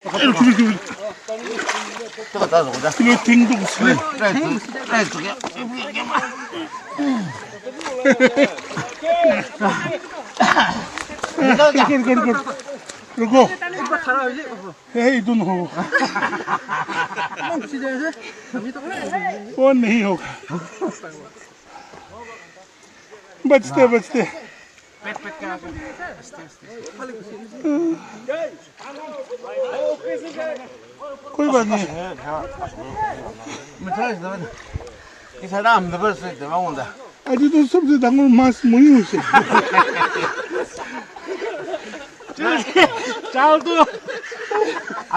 这个咋弄的？这个听懂是。来这个。रुको इधर हो वो नहीं होगा बचते बचते कोई बात नहीं अजी तो सबसे डांगोर मास मुई उसे चाल तू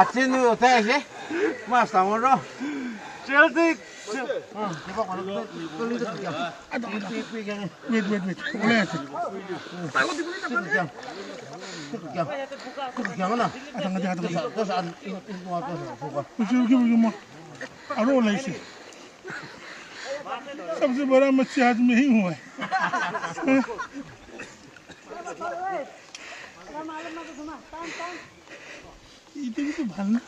अच्छे नहीं होता है ये मास डांगोर रो चल तू वेट बोले ऐसे सबसे बड़ा मच्छी आज में ही हुआ है इतनी तो भालना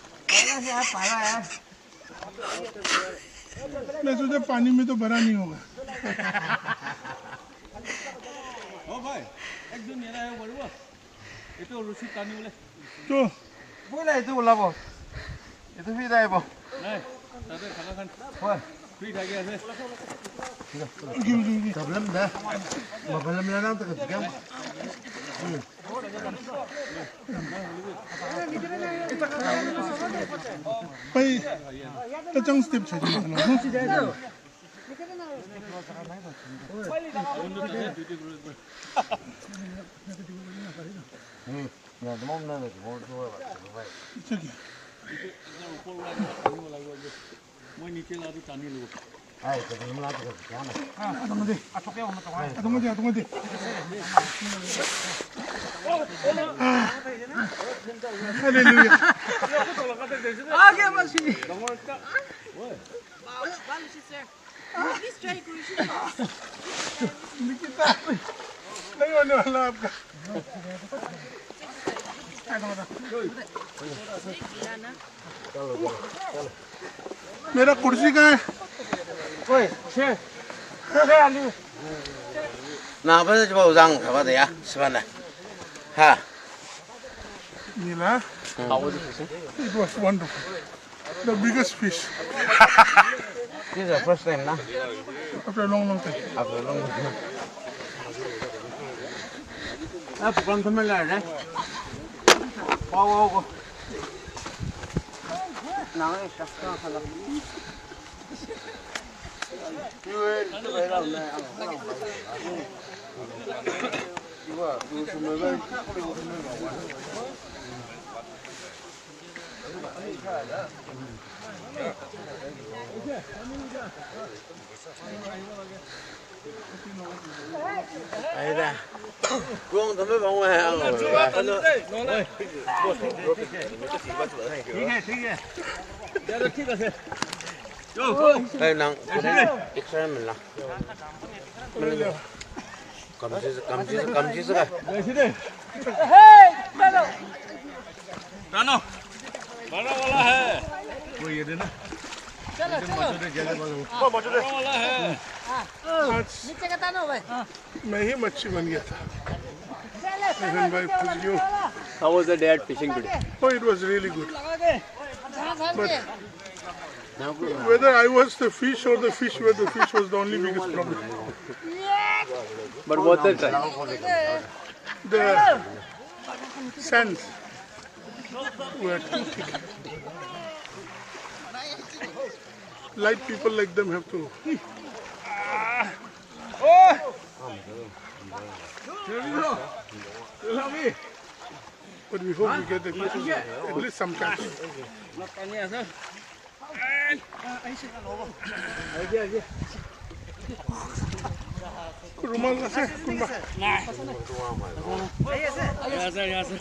मैं सोचा पानी में तो भरा नहीं होगा भाई एक दिन ये रहा है बड़वा ये तो रुचि तानी बोले तो बोला itu ulabo itu vida ibo नहीं तबे खाना खान होय फ्री था क्या से problem dah problem lah nang tak jam भाई तचंग स्टेप चाहिए ना ya demam na de ko to ba चलिए मैं नीचे ला दूं तानी लो ai to demam la to क्या ना आतंग दे हालेलुया आ गया मछली He's trying to निकिता नहीं होने वाला आपका मेरा कुर्सी कहाँ है喂去那不是就把我让开吧的呀吃饭的哈 Nila how was it it was wonderful the biggest fish this is the first time na after a long time after long time那不管他们来人我哪个小刚看到因为这个让呢就是没问哎的，不用他们帮我还哎，能，一个人没了，cầm chứ cái. टानो बड़ा वाला है वो ये देना चलो बड़ा वाला है नीचे का तानो भाई मैं ही मच्छी बन गया था भाई पूछ लो How was the dad fishing today? oh it was really good but whether I was the fish or the fish were the fish was the only biggest problem But what the try? the sands were too thick light people like them have to but we hope we get at least some catch रुमाल আছে কোনবা यहाँ से